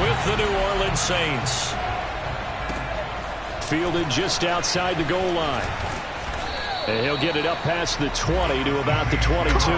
with the New Orleans Saints. Fielded just outside the goal line. And he'll get it up past the 20 to about the 22.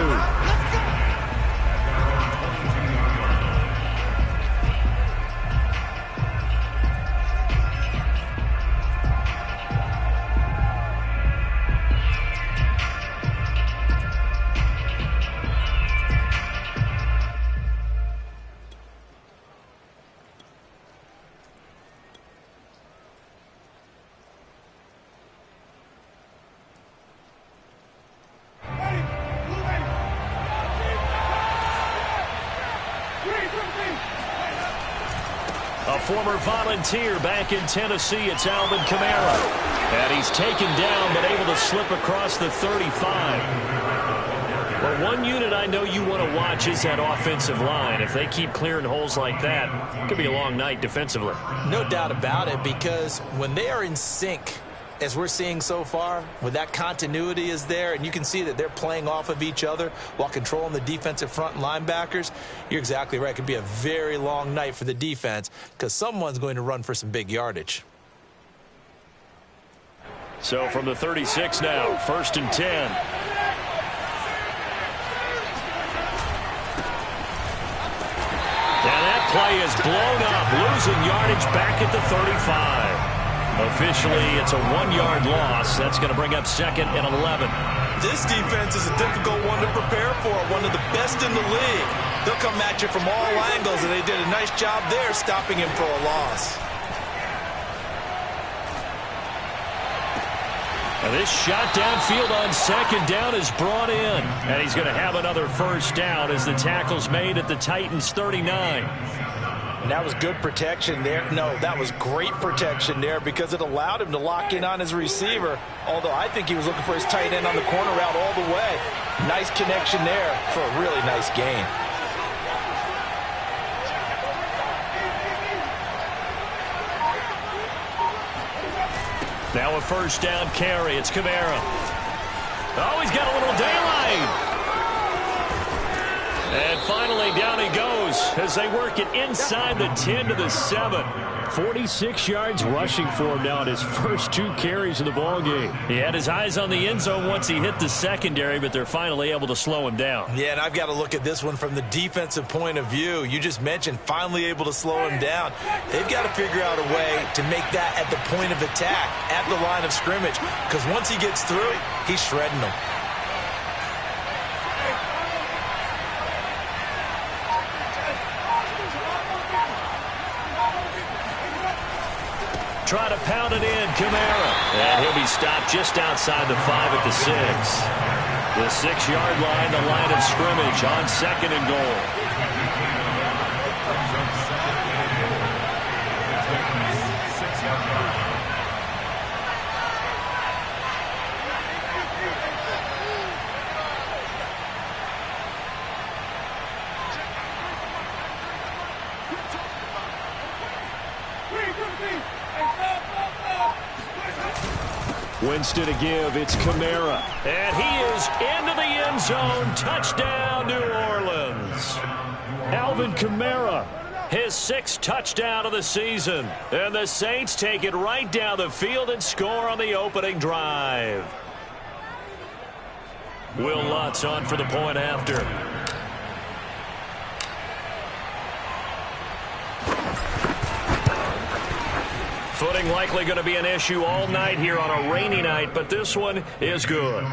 A former Volunteer back in Tennessee, it's Alvin Kamara. And he's taken down, but able to slip across the 35. Well, one unit I know you want to watch is that offensive line. If they keep clearing holes like that, it could be a long night defensively. No doubt about it, because when they are in sync, as we're seeing so far, when that continuity is there, and you can see that they're playing off of each other while controlling the defensive front linebackers, you're exactly right. It could be a very long night for the defense because someone's going to run for some big yardage. So from the 36 now, 1st and 10. And that play is blown up, losing yardage back at the 35. Officially, it's a 1-yard loss. That's going to bring up 2nd and 11. This defense is a difficult one to prepare for, one of the best in the league. They'll come at you from all angles, and they did a nice job there stopping him for a loss. And this shot downfield on 2nd down is brought in. And he's going to have another 1st down as the tackle's made at the Titans' 39. And that was good protection there. No, that was great protection there because it allowed him to lock in on his receiver, although I think he was looking for his tight end on the corner route all the way. Nice connection there for a really nice gain. Now a 1st down carry. It's Kamara. Oh, he's got a little daylight. And finally, down he goes as they work it inside the 10 to the 7. 46 yards rushing for him now in his first 2 carries in the ballgame. He had his eyes on the end zone once he hit the secondary, but they're finally able to slow him down. Yeah, and I've got to look at this one from the defensive point of view. You just mentioned finally able to slow him down. They've got to figure out a way to make that at the point of attack, at the line of scrimmage, because once he gets through, he's shredding them. Try to pound it in, Kamara. And he'll be stopped just outside the 5 at the 6. The 6-yard line, the line of scrimmage on 2nd and goal. Winston to give. It's Kamara. And he is into the end zone. Touchdown, New Orleans. Alvin Kamara, his 6th touchdown of the season. And the Saints take it right down the field and score on the opening drive. Will Lutz on for the point after. Footing likely going to be an issue all night here on a rainy night, but this one is good.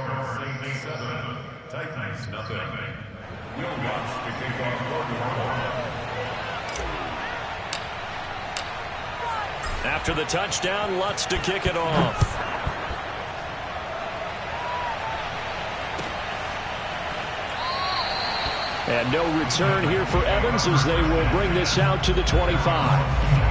After the touchdown, Lutz to kick it off. And no return here for Evans as they will bring this out to the 25.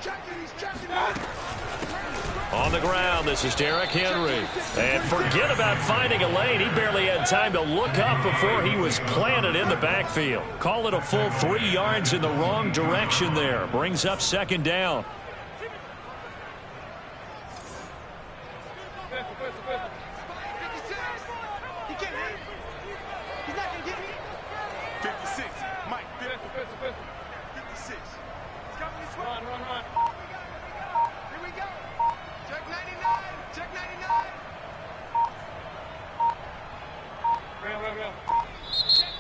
Check. On the ground, this is Derrick Henry. And forget about finding a lane. He barely had time to look up before he was planted in the backfield. Call it a full 3 yards in the wrong direction there. Brings up second down.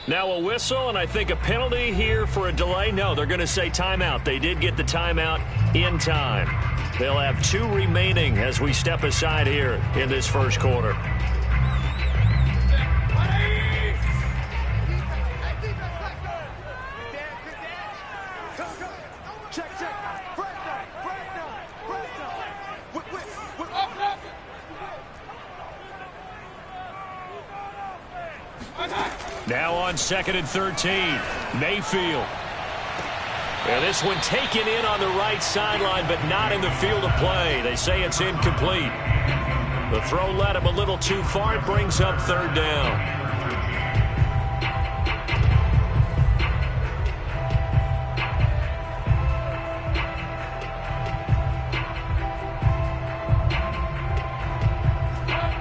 Now a whistle, and I think a penalty here for a delay. No, they're going to say timeout. They did get the timeout in time. They'll have 2 remaining as we step aside here in this first quarter. Now on 2nd and 13, Mayfield. And this one taken in on the right sideline, but not in the field of play. They say it's incomplete. The throw led him a little too far. It brings up 3rd down.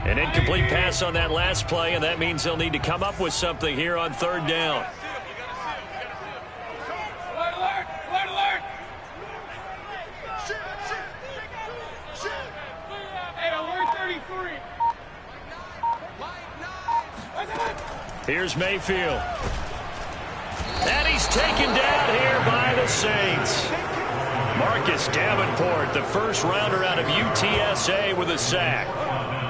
An incomplete pass on that last play, and that means they'll need to come up with something here on 3rd down. Here's Mayfield. And he's taken down here by the Saints. Marcus Davenport, the first rounder out of UTSA, with a sack.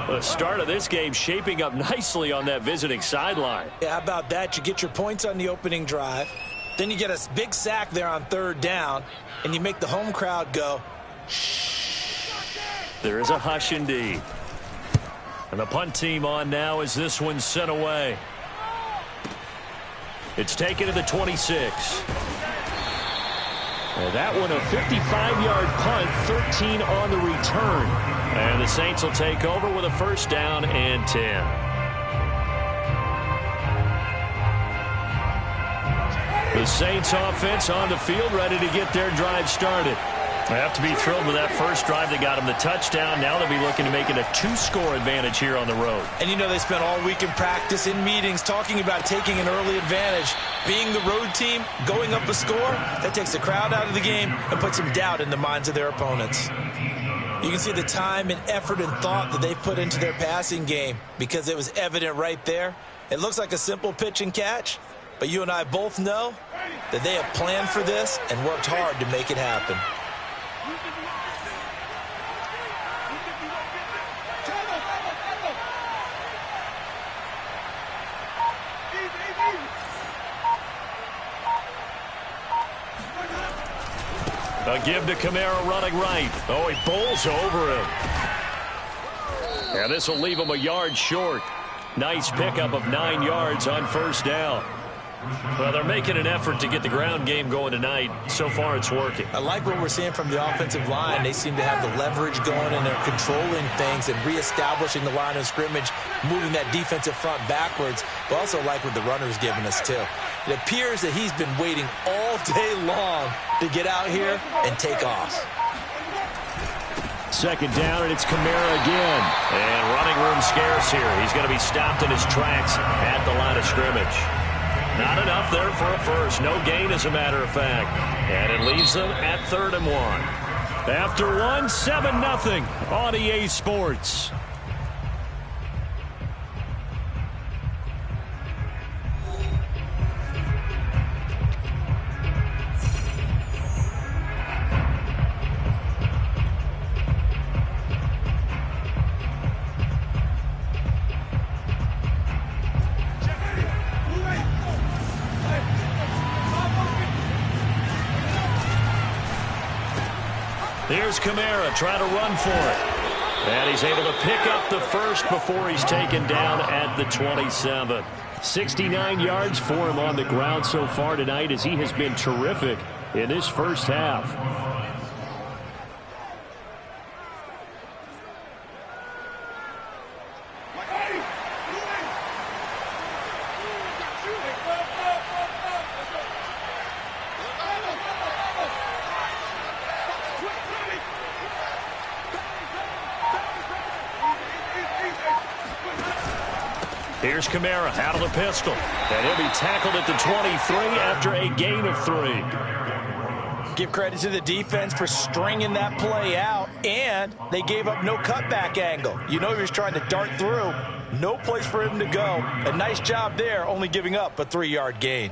The start of this game shaping up nicely on that visiting sideline. Yeah, how about that? You get your points on the opening drive. Then you get a big sack there on 3rd down, and you make the home crowd go, shh. There is a hush indeed. And the punt team on now as this one's sent away. It's taken to the 26. And that one a 55-yard punt, 13 on the return. And the Saints will take over with a 1st down and 10. The Saints offense on the field, ready to get their drive started. They have to be thrilled with that first drive that got them the touchdown. Now they'll be looking to make it a 2-score advantage here on the road. And you know they spent all week in practice, in meetings, talking about taking an early advantage. Being the road team, going up a score, that takes the crowd out of the game and puts some doubt in the minds of their opponents. You can see the time and effort and thought that they've put into their passing game because it was evident right there. It looks like a simple pitch and catch, but you and I both know that they have planned for this and worked hard to make it happen. A give to Kamara running right. Oh, he bowls over him. And this will leave him a yard short. Nice pickup of 9 yards on 1st down. Well, they're making an effort to get the ground game going tonight. So far, it's working. I like what we're seeing from the offensive line. They seem to have the leverage going, and they're controlling things and reestablishing the line of scrimmage, moving that defensive front backwards, but also like what the runner's giving us, too. It appears that he's been waiting all day long to get out here and take off. 2nd down, and it's Kamara again. And running room scarce here. He's going to be stopped in his tracks at the line of scrimmage. Not enough there for a first. No gain, as a matter of fact. And it leaves them at 3rd and 1. After 1, 7-0 on EA Sports. Here's Kamara trying to run for it. And he's able to pick up the first before he's taken down at the 27. 69 yards for him on the ground so far tonight as he has been terrific in this first half. Here's Kamara out of the pistol. And he'll be tackled at the 23 after a gain of 3. Give credit to the defense for stringing that play out, and they gave up no cutback angle. You know he was trying to dart through. No place for him to go. A nice job there, only giving up a 3-yard gain.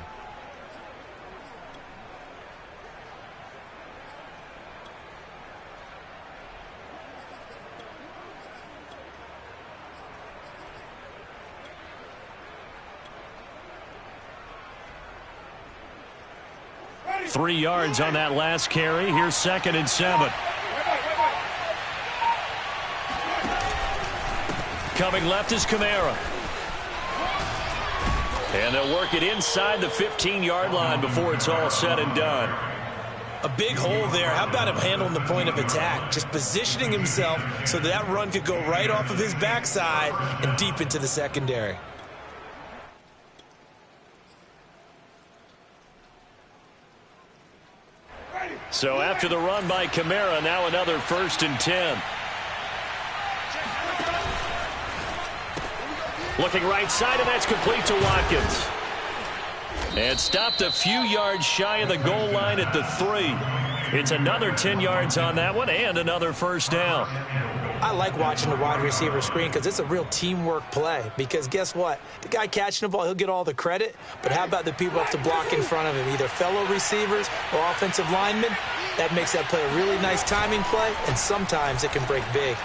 Three yards on that last carry. Here's 2nd and 7. Coming left is Kamara. And they'll work it inside the 15-yard line before it's all said and done. A big hole there. How about him handling the point of attack? Just positioning himself so that run could go right off of his backside and deep into the secondary. So after the run by Kamara, now another 1st and 10. Looking right side, and that's complete to Watkins. And stopped a few yards shy of the goal line at the 3. It's another 10 yards on that one and another 1st down. I like watching the wide receiver screen because it's a real teamwork play. Because guess what? The guy catching the ball, he'll get all the credit. But how about the people up to block in front of him, either fellow receivers or offensive linemen? That makes that play a really nice timing play, and sometimes it can break big.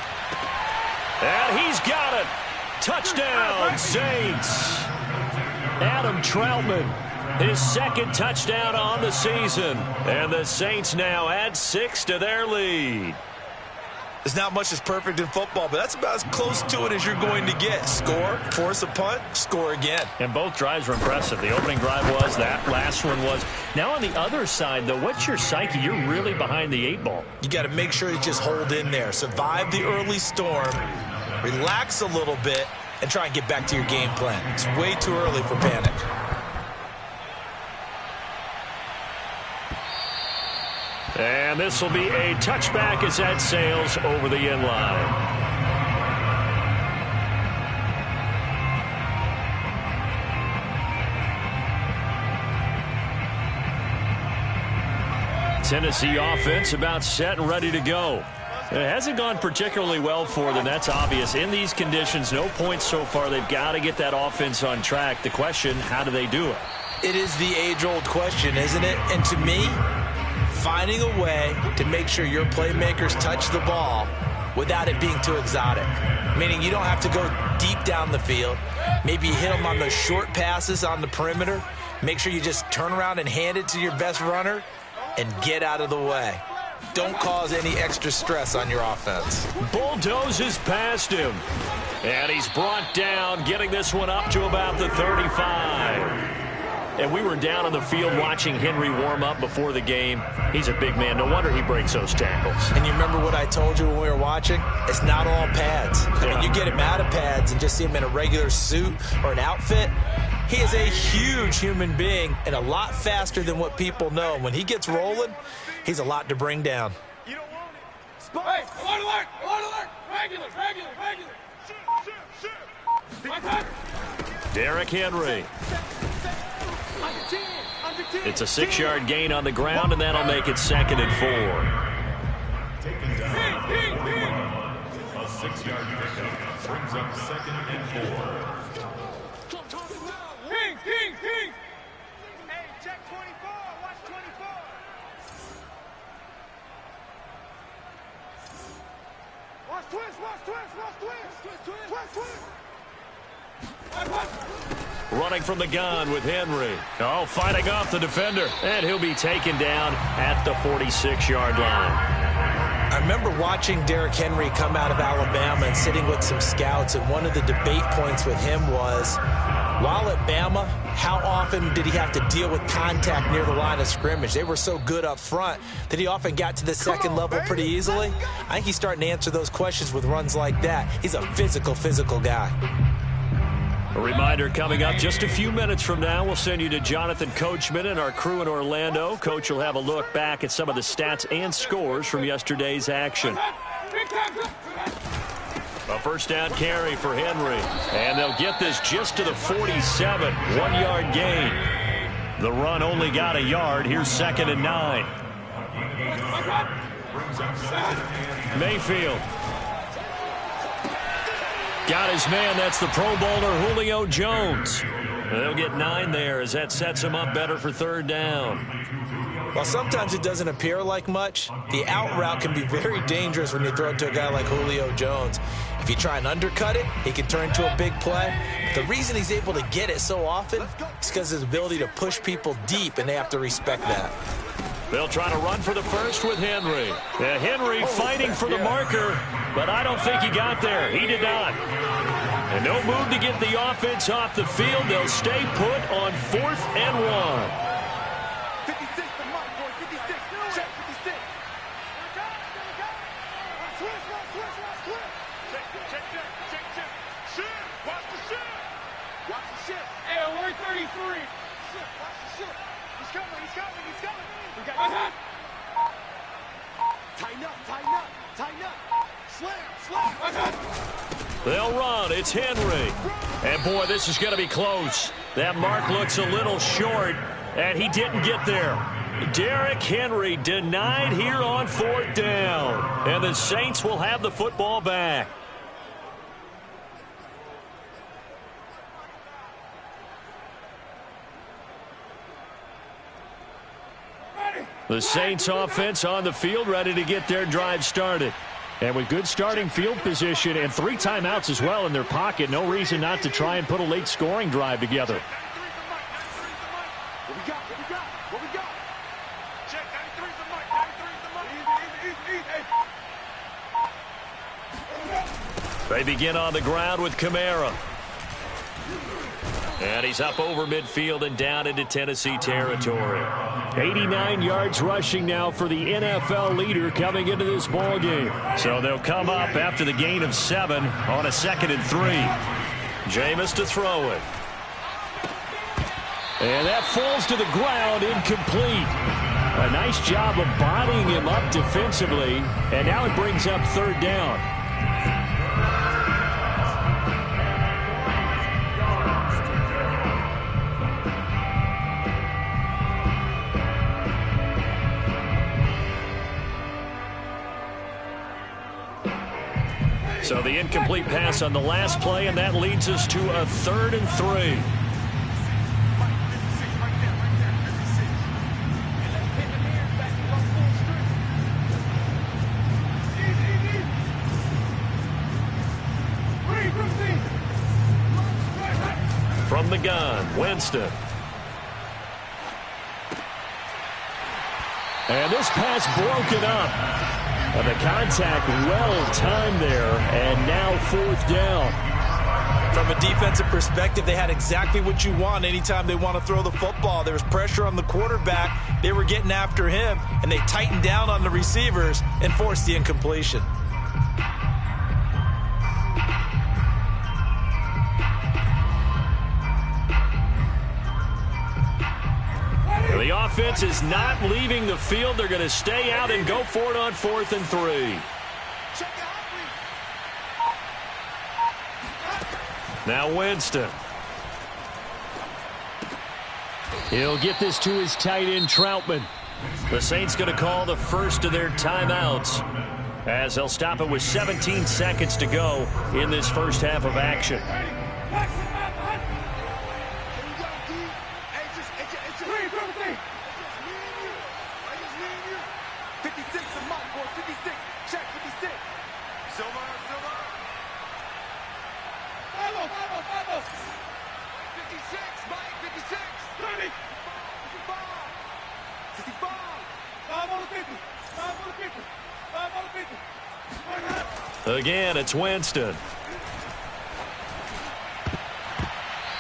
And he's got it. Touchdown, Saints. Adam Troutman, his 2nd touchdown on the season. And the Saints now add 6 to their lead. There's not much that's perfect in football, but that's about as close to it as you're going to get. Score, force a punt, score again. And both drives were impressive. The opening drive was, that last one was. Now on the other side, though, what's your psyche? You're really behind the 8 ball. You got to make sure you just hold in there. Survive the early storm, relax a little bit, and try and get back to your game plan. It's way too early for panic. And this will be a touchback as that sails over the end line. Tennessee offense about set and ready to go. It hasn't gone particularly well for them. That's obvious. In these conditions, no points so far. They've got to get that offense on track. The question, how do they do it? It is the age-old question, isn't it? And to me, finding a way to make sure your playmakers touch the ball without it being too exotic. Meaning you don't have to go deep down the field. Maybe you hit them on those short passes on the perimeter. Make sure you just turn around and hand it to your best runner and get out of the way. Don't cause any extra stress on your offense. Bulldozes past him. And he's brought down, getting this one up to about the 35. And we were down on the field watching Henry warm up before the game. He's a big man. No wonder he breaks those tackles. And you remember what I told you when we were watching? It's not all pads. I mean, you get him out of pads and just see him in a regular suit or an outfit. He is a huge human being and a lot faster than what people know. When he gets rolling, he's a lot to bring down. You don't want it. Hey, alert, alert, alert. Regular. Shoot. My time. Derrick Henry. It's a 6-yard gain on the ground, and that'll make it 2nd and 4. A 6-yard pickup brings up 2nd and 4. King. Hey, check 24. Watch 24. Watch twist. Running from the gun with Henry. Oh, fighting off the defender. And he'll be taken down at the 46-yard line. I remember watching Derrick Henry come out of Alabama and sitting with some scouts, and one of the debate points with him was, while at Bama, how often did he have to deal with contact near the line of scrimmage? They were so good up front that he often got to the second level pretty easily. I think he's starting to answer those questions with runs like that. He's a physical guy. A reminder coming up just a few minutes from now, we'll send you to Jonathan Coachman and our crew in Orlando. Coach will have a look back at some of the stats and scores from yesterday's action. A first down carry for Henry. And they'll get this just to the 47. 1-yard gain. The run only got a yard. Here's 2nd and 9. Mayfield. Got his man. That's the Pro Bowler Julio Jones. They'll get 9 there as that sets him up better for 3rd down. While sometimes it doesn't appear like much, the out route can be very dangerous when you throw it to a guy like Julio Jones. If you try and undercut it, he can turn into a big play. The reason he's able to get it so often is because of his ability to push people deep, and they have to respect that. They'll try to run for the first with Henry. Henry fighting for the marker, but I don't think he got there. He did not. And no move to get the offense off the field. They'll stay put on 4th and 1. 56, the mark, boy. 56. Check 56. Check. Shit. Watch the shit. Hey, we're 33. Shit, watch the shit. He's coming. We got Tighten up. Slam. They'll run. It's Henry. And, boy, this is going to be close. That mark looks a little short, and he didn't get there. Derrick Henry denied here on 4th down. And the Saints will have the football back. The Saints offense on the field, ready to get their drive started. And with good starting field position and 3 timeouts as well in their pocket, no reason not to try and put a late scoring drive together. What we got? Check 93's the mic. 93's the mic. They begin on the ground with Kamara. And he's up over midfield and down into Tennessee territory. 89 yards rushing now for the NFL leader coming into this ball game. So they'll come up after the gain of 7 on a 2nd and 3. Jameis to throw it. And that falls to the ground, incomplete. A nice job of bodying him up defensively. And now it brings up 3rd down. So the incomplete pass on the last play, and that leads us to a 3rd and 3. From the gun, Winston. And this pass broken up. The contact well-timed there, and now 4th down. From a defensive perspective, they had exactly what you want anytime they want to throw the football. There was pressure on the quarterback. They were getting after him, and they tightened down on the receivers and forced the incompletion. The offense is not leaving the field. They're going to stay out and go for it on 4th and 3. Now Winston. He'll get this to his tight end, Troutman. The Saints going to call the first of their timeouts as they'll stop it with 17 seconds to go in this first half of action. Again, it's Winston.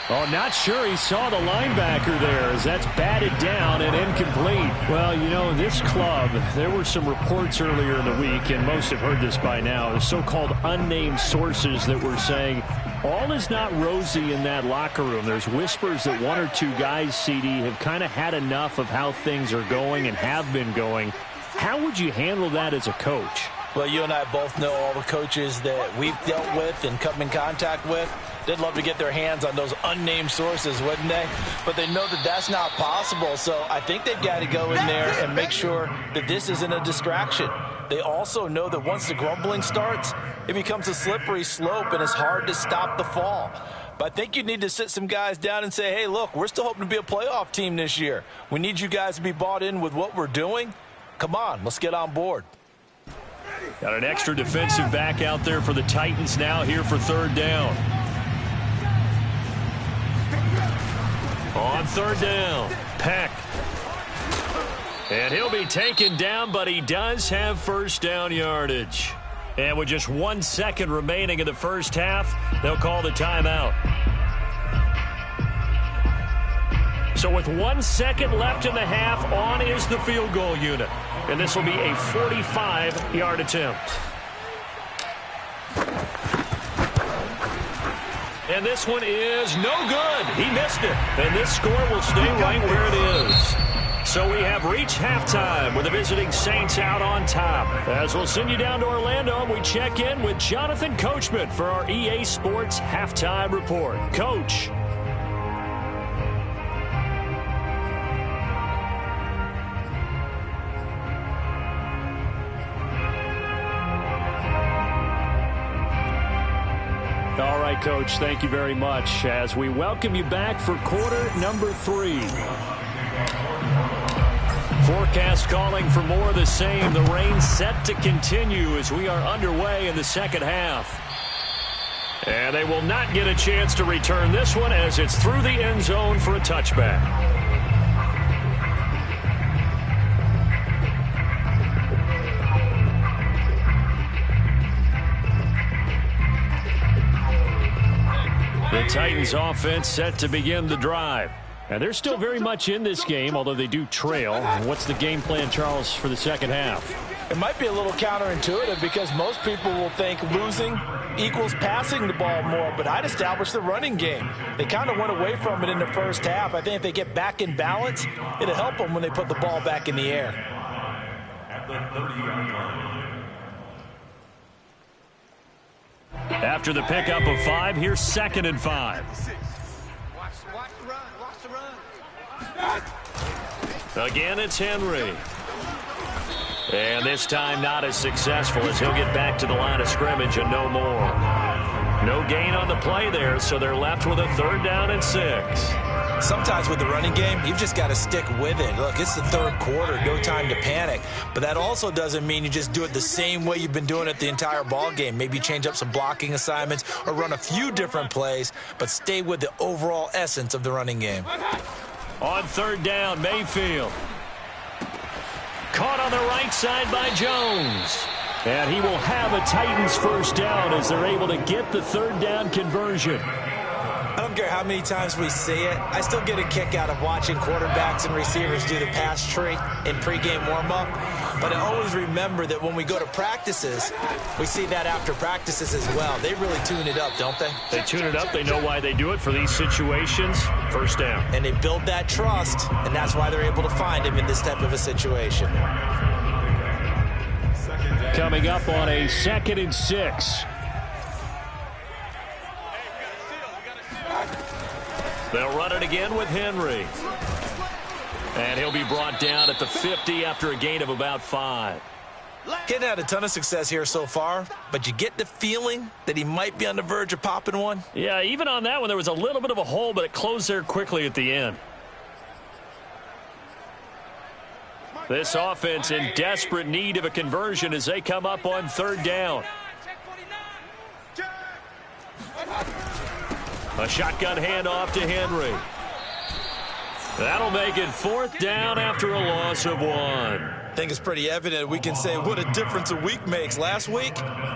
Oh, not sure he saw the linebacker there as that's batted down and incomplete. Well, you know, this club, there were some reports earlier in the week, and most have heard this by now, the so-called unnamed sources that were saying all is not rosy in that locker room. There's whispers that 1 or 2 guys, CD, have kind of had enough of how things are going and have been going. How would you handle that as a coach? Well, you and I both know all the coaches that we've dealt with and come in contact with. They'd love to get their hands on those unnamed sources, wouldn't they? But they know that that's not possible, so I think they've got to go in there and make sure that this isn't a distraction. They also know that once the grumbling starts, it becomes a slippery slope and it's hard to stop the fall. But I think you need to sit some guys down and say, hey, look, we're still hoping to be a playoff team this year. We need you guys to be bought in with what we're doing. Come on, let's get on board. Got an extra defensive back out there for the Titans now here for third down. On third down, Peck. And he'll be taken down, but he does have first down yardage. And with just 1 second remaining in the first half, they'll call the timeout. So with 1 second left in the half, on is the field goal unit. And this will be a 45-yard attempt. And this one is no good. He missed it. And this score will stay right where it is. So we have reached halftime with the visiting Saints out on top. As we'll send you down to Orlando, we check in with Jonathan Coachman for our EA Sports Halftime Report. Coach. All right, Coach, thank you very much as we welcome you back for quarter number 3. Forecast calling for more of the same. The rain set to continue as we are underway in the second half. And they will not get a chance to return this one as it's through the end zone for a touchback. The Titans offense set to begin the drive. And they're still very much in this game, although they do trail. What's the game plan, Charles, for the second half? It might be a little counterintuitive because most people will think losing equals passing the ball more, but I'd establish the running game. They kind of went away from it in the first half. I think if they get back in balance, it'll help them when they put the ball back in the air. At the 30-yard line. After the pickup of 5, here's 2nd and 5. Watch the run. Watch the run. Again, it's Henry. And this time not as successful as he'll get back to the line of scrimmage and no more. No gain on the play there, so they're left with a 3rd down and 6. Sometimes with the running game, you've just got to stick with it. Look, it's the third quarter, no time to panic. But that also doesn't mean you just do it the same way you've been doing it the entire ball game. Maybe change up some blocking assignments or run a few different plays, but stay with the overall essence of the running game. On 3rd down, Mayfield. Caught on the right side by Jones. And he will have a Titans first down as they're able to get the 3rd down conversion. I don't care how many times we see it. I still get a kick out of watching quarterbacks and receivers do the pass tree in pregame warm-up. But I always remember that when we go to practices, we see that after practices as well. They really tune it up, don't they? They tune it up. They know why they do it for these situations. First down. And they build that trust, and that's why they're able to find him in this type of a situation. Coming up on a 2nd and 6. They'll run it again with Henry. And he'll be brought down at the 50 after a gain of about 5. He hadn't had a ton of success here so far, but you get the feeling that he might be on the verge of popping one. Yeah, even on that one, there was a little bit of a hole, but it closed there quickly at the end. This offense in desperate need of a conversion as they come up on 3rd down. A shotgun handoff to Henry. That'll make it 4th down after a loss of 1. I think it's pretty evident we can say what a difference a week makes. Last week,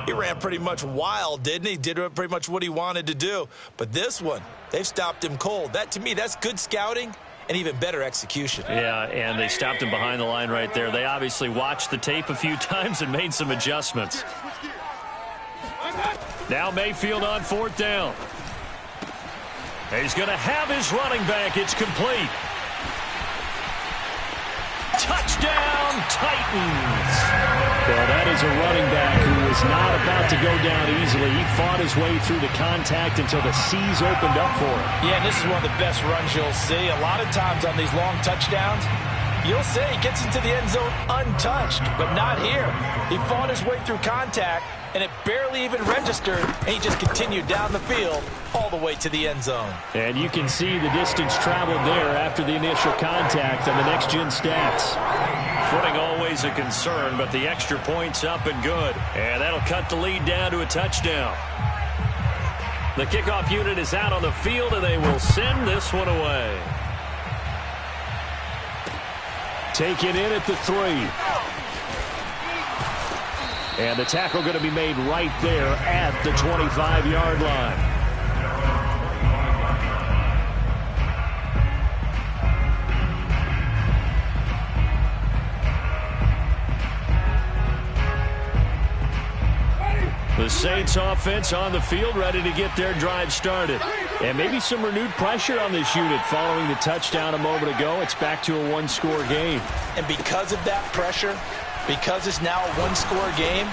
he ran pretty much wild, didn't he? Did pretty much what he wanted to do. But this one, they've stopped him cold. That, to me, that's good scouting and even better execution. Yeah, and they stopped him behind the line right there. They obviously watched the tape a few times and made some adjustments. Now Mayfield on 4th down. He's going to have his running back. It's complete. Touchdown! Touchdown, Titans. Well, that is a running back who was not about to go down easily. He fought his way through the contact until the seas opened up for him. Yeah, and this is one of the best runs you'll see. A lot of times on these long touchdowns, you'll say he gets into the end zone untouched, but not here. He fought his way through contact, and it barely even registered, and he just continued down the field all the way to the end zone. And you can see the distance traveled there after the initial contact on the next-gen stats. Footing always a concern, but the extra point's up and good. And that'll cut the lead down to a touchdown. The kickoff unit is out on the field, and they will send this one away. Taken in at the 3. And the tackle going to be made right there at the 25-yard line. The Saints offense on the field, ready to get their drive started. And maybe some renewed pressure on this unit following the touchdown a moment ago. It's back to a one-score game. And because of that pressure, because it's now a one-score game,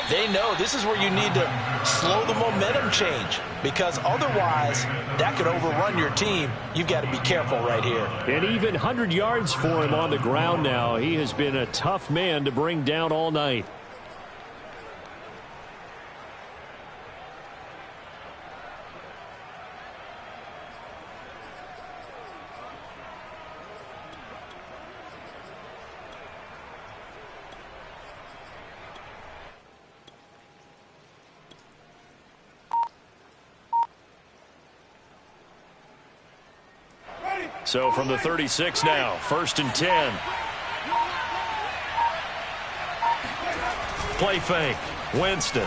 they know this is where you need to slow the momentum change, because otherwise that could overrun your team. You've got to be careful right here. And even 100 yards for him on the ground now. He has been a tough man to bring down all night. So from the 36 now, 1st and 10. Play fake. Winston.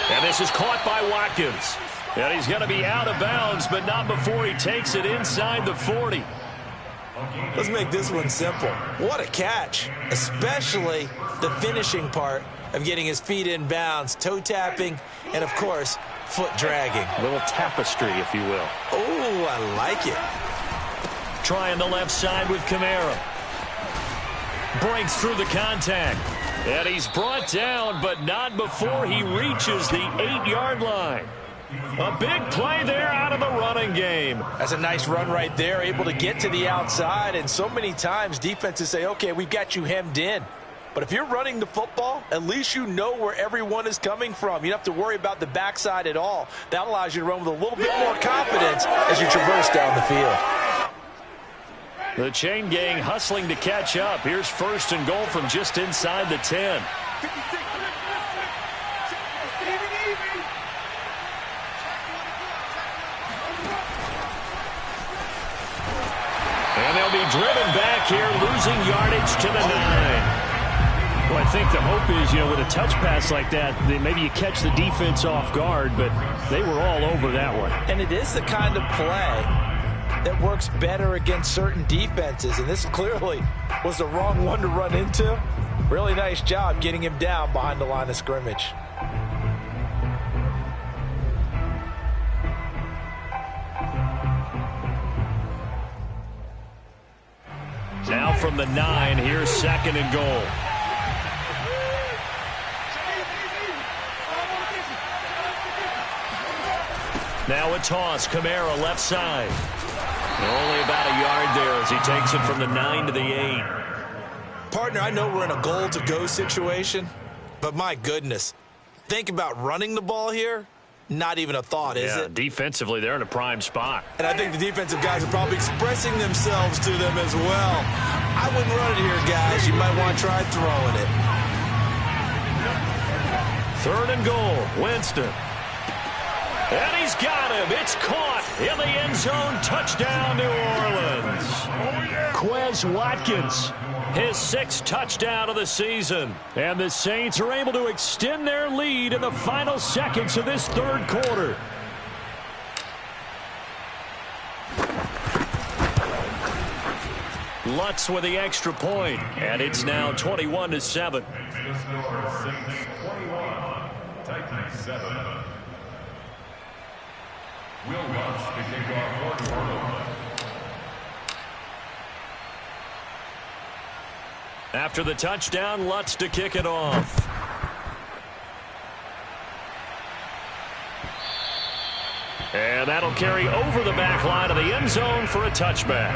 And this is caught by Watkins. And he's going to be out of bounds, but not before he takes it inside the 40. Let's make this one simple. What a catch, especially the finishing part of getting his feet in bounds, toe tapping, and of course, foot dragging. A little tapestry, if you will. Oh, I like it. Trying the left side with Kamara. Breaks through the contact. And he's brought down, but not before he reaches the 8-yard line. A big play there out of the running game. That's a nice run right there, able to get to the outside. And so many times defenses say, okay, we've got you hemmed in. But if you're running the football, at least you know where everyone is coming from. You don't have to worry about the backside at all. That allows you to run with a little bit more confidence as you traverse down the field. The chain gang hustling to catch up. Here's 1st and goal from just inside the 10. And they'll be driven back here, losing yardage to the 9. Well, I think the hope is, with a touch pass like that, maybe you catch the defense off guard, but they were all over that one. And it is the kind of play that works better against certain defenses, and this clearly was the wrong one to run into. Really nice job getting him down behind the line of scrimmage. Now from the 9, here's 2nd and goal. Now a toss, Kamara left side. Only about a yard there as he takes it from the 9 to the 8. Partner, I know we're in a goal-to-go situation, but my goodness, think about running the ball here. Not even a thought, is it? Defensively, they're in a prime spot. And I think the defensive guys are probably expressing themselves to them as well. I wouldn't run it here, guys. You might want to try throwing it. 3rd and goal, Winston. And he's got him. It's caught in the end zone. Touchdown, New Orleans. Quez Watkins, his 6th touchdown of the season. And the Saints are able to extend their lead in the final seconds of this 3rd quarter. Lutz with the extra point, and it's now 21-7. The score, Saints 21, Titans 7. Will Lutz to kick off for New Orleans. After the touchdown, Lutz to kick it off. And that'll carry over the back line of the end zone for a touchback.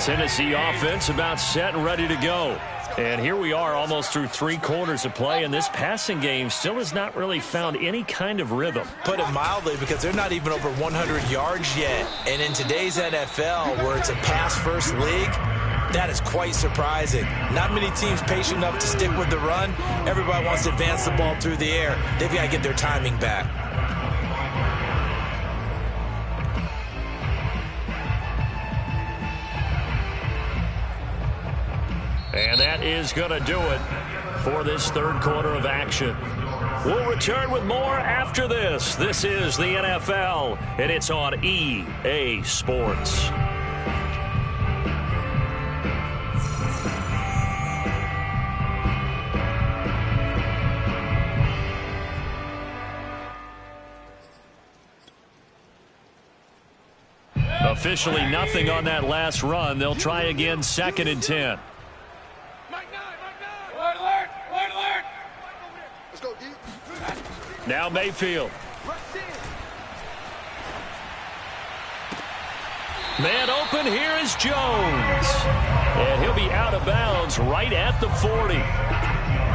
Tennessee offense about set and ready to go. And here we are almost through 3 quarters of play, and this passing game still has not really found any kind of rhythm. Put it mildly, because they're not even over 100 yards yet. And in today's NFL, where it's a pass-first league, that is quite surprising. Not many teams patient enough to stick with the run. Everybody wants to advance the ball through the air. They've got to get their timing back. And that is going to do it for this third quarter of action. We'll return with more after this. This is the NFL, and it's on EA Sports. Officially nothing on that last run. They'll try again, 2nd and 10. Now Mayfield. Man open, here is Jones. And he'll be out of bounds right at the 40.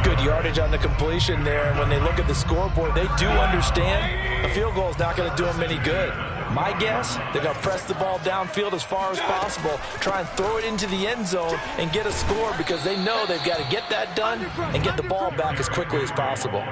Good yardage on the completion there. And when they look at the scoreboard, they do understand a field goal is not going to do them any good. My guess, they're going to press the ball downfield as far as possible, try and throw it into the end zone and get a score, because they know they've got to get that done and get the ball back as quickly as possible.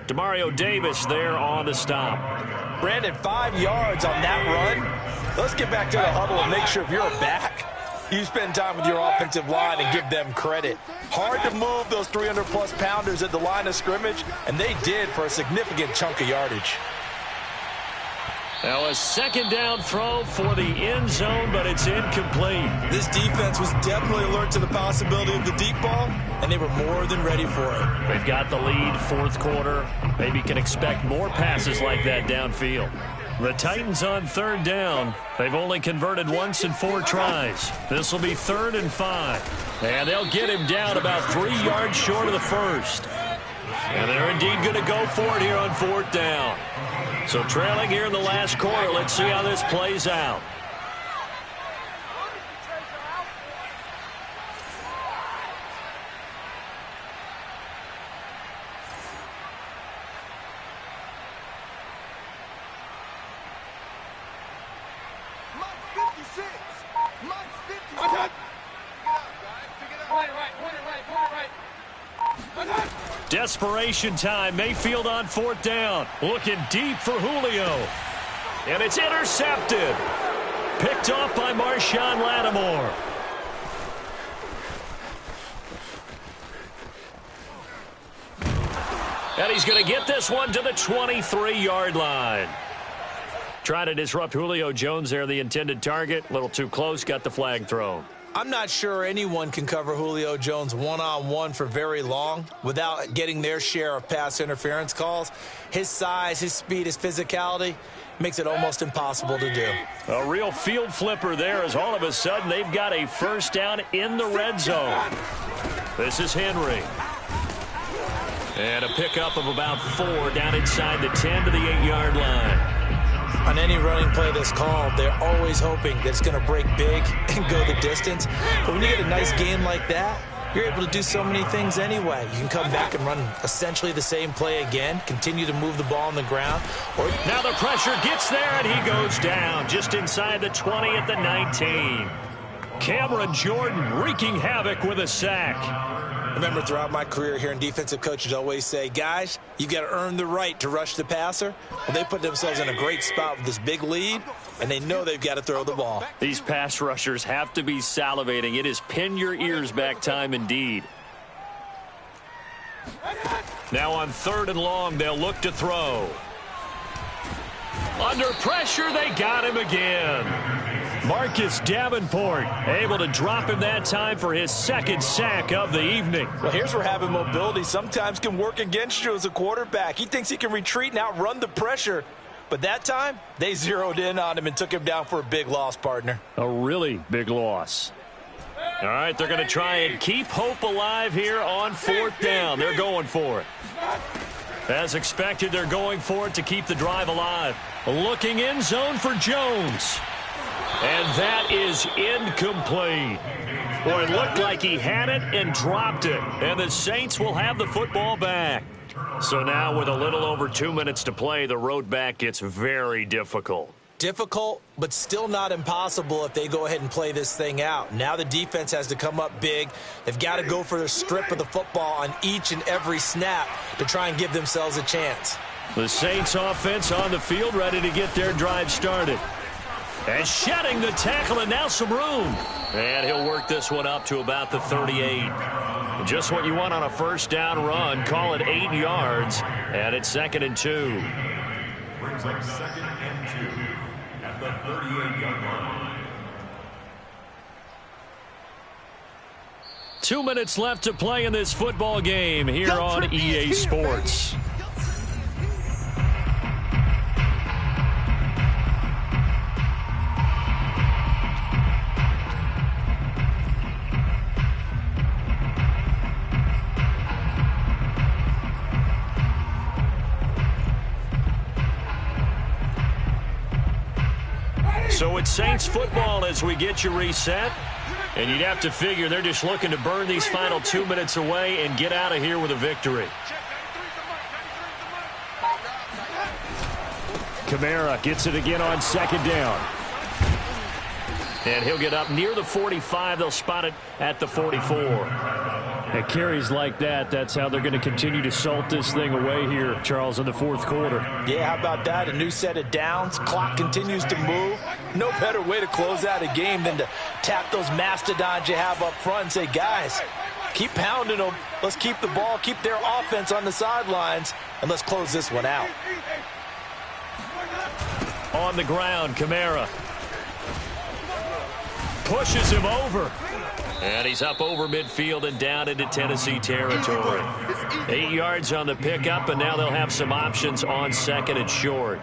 Demario Davis there on the stop. Brandon, 5 yards on that run. Let's get back to the huddle and make sure if you're a back, you spend time with your offensive line and give them credit. Hard to move those 300-plus pounders at the line of scrimmage, and they did for a significant chunk of yardage. Now a 2nd down throw for the end zone, but it's incomplete. This defense was definitely alert to the possibility of the deep ball, and they were more than ready for it. They've got the lead, 4th quarter. Maybe can expect more passes like that downfield. The Titans on 3rd down. They've only converted once in 4 tries. This will be 3rd and 5. And they'll get him down about 3 yards short of the first. And they're indeed going to go for it here on 4th down. So trailing here in the last quarter, let's see how this plays out. Desperation time. Mayfield on 4th down. Looking deep for Julio. And it's intercepted. Picked off by Marshawn Lattimore. And he's going to get this one to the 23-yard line. Trying to disrupt Julio Jones there, the intended target. A little too close, got the flag thrown. I'm not sure anyone can cover Julio Jones one-on-one for very long without getting their share of pass interference calls. His size, his speed, his physicality makes it almost impossible to do. A real field flipper there, as all of a sudden they've got a 1st down in the red zone. This is Henry. And a pickup of about 4 down inside the 10 to the 8-yard line. On any running play that's called, they're always hoping that it's going to break big and go the distance. But when you get a nice game like that, you're able to do so many things anyway. You can come back and run essentially the same play again, continue to move the ball on the ground. Or now the pressure gets there, and he goes down just inside the 20 at the 19. Cameron Jordan wreaking havoc with a sack. Remember, throughout my career here in defensive coaches always say, guys, you got to earn the right to rush the passer. Well, they put themselves in a great spot with this big lead, and they know they've got to throw the ball. These pass rushers have to be salivating. It is pin your ears back time indeed. Now on 3rd and long, they'll look to throw. Under pressure, they got him again. Marcus Davenport able to drop him that time for his second sack of the evening. Well, here's where having mobility sometimes can work against you as a quarterback. He thinks he can retreat and outrun the pressure. But that time, they zeroed in on him and took him down for a big loss, partner. A really big loss. All right, they're going to try and keep hope alive here on fourth down. They're going for it. As expected, they're going for it to keep the drive alive. Looking in zone for Jones. And that is incomplete. Boy, it looked like he had it and dropped it. And the Saints will have the football back. So now with a little over 2 minutes to play, the road back gets very difficult. Difficult, but still not impossible if they go ahead and play this thing out. Now the defense has to come up big. They've got to go for the strip of the football on each and every snap to try and give themselves a chance. The Saints offense on the field ready to get their drive started. And shedding the tackle, and now some room. And he'll work this one up to about the 38. Just what you want on a first down run. Call it 8 yards. And it's 2nd and 2. Brings up 2nd and 2 at the 38-yard line. 2 minutes left to play in this football game here on EA Sports. So it's Saints football as we get you reset. And you'd have to figure they're just looking to burn these final 2 minutes away and get out of here with a victory. Kamara gets it again on 2nd down. And he'll get up near the 45. They'll spot it at the 44. At carries like that, that's how they're going to continue to salt this thing away here, Charles, in the fourth quarter. Yeah, how about that? A new set of downs. Clock continues to move. No better way to close out a game than to tap those mastodons you have up front and say, guys, keep pounding them. Let's keep the ball, keep their offense on the sidelines, and let's close this one out. On the ground, Kamara pushes him over. And he's up over midfield and down into Tennessee territory. 8 yards on the pickup, and now they'll have some options on 2nd and short.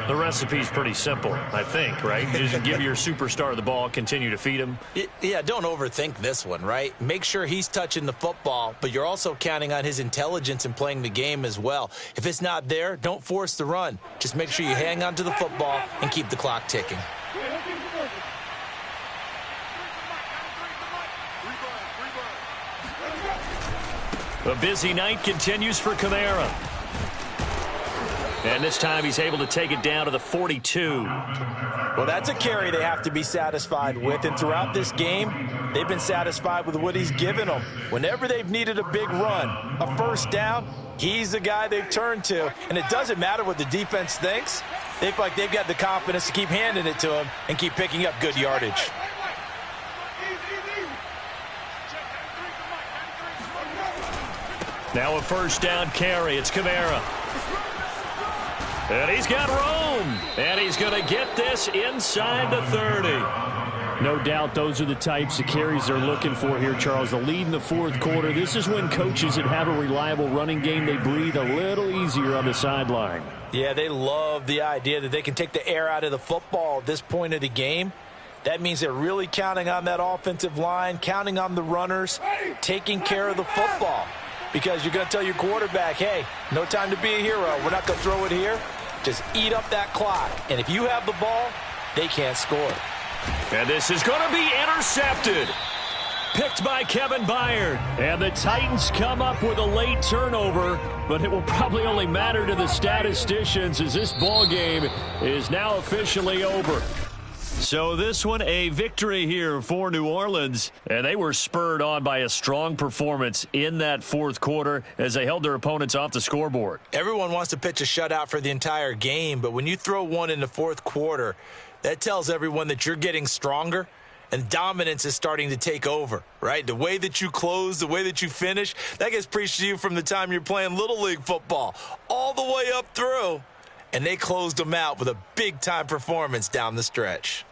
The recipe's pretty simple, I think, right? Just give your superstar the ball, continue to feed him. Yeah, don't overthink this one, right? Make sure he's touching the football, but you're also counting on his intelligence in playing the game as well. If it's not there, don't force the run. Just make sure you hang on to the football and keep the clock ticking. A busy night continues for Kamara. And this time he's able to take it down to the 42. Well, that's a carry they have to be satisfied with. And throughout this game, they've been satisfied with what he's given them. Whenever they've needed a big run, a first down, he's the guy they've turned to. And it doesn't matter what the defense thinks. They feel like they've got the confidence to keep handing it to him and keep picking up good yardage. Now a first down carry. It's Kamara. And he's got room. And he's going to get this inside the 30. No doubt those are the types of carries they're looking for here, Charles. The lead in the fourth quarter. This is when coaches that have a reliable running game, they breathe a little easier on the sideline. Yeah, they love the idea that they can take the air out of the football at this point of the game. That means they're really counting on that offensive line, counting on the runners, taking care of the football. Because you're going to tell your quarterback, hey, no time to be a hero. We're not going to throw it here. Just eat up that clock. And if you have the ball, they can't score. And this is going to be intercepted. Picked by Kevin Byard. And the Titans come up with a late turnover, but it will probably only matter to the statisticians as this ball game is now officially over. So this one, a victory here for New Orleans, and they were spurred on by a strong performance in that fourth quarter as they held their opponents off the scoreboard. Everyone wants to pitch a shutout for the entire game, but when you throw one in the fourth quarter, that tells everyone that you're getting stronger and dominance is starting to take over, right? The way that you close, the way that you finish, that gets preached to you from the time you're playing Little League football all the way up through, and they closed them out with a big-time performance down the stretch.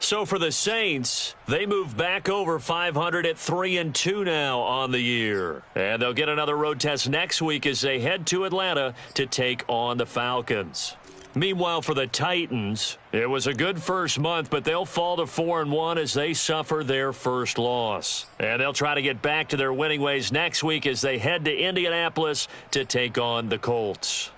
So for the Saints, they move back over 500 at 3-2 now on the year. And they'll get another road test next week as they head to Atlanta to take on the Falcons. Meanwhile, for the Titans, it was a good first month, but they'll fall to 4-1 as they suffer their first loss. And they'll try to get back to their winning ways next week as they head to Indianapolis to take on the Colts.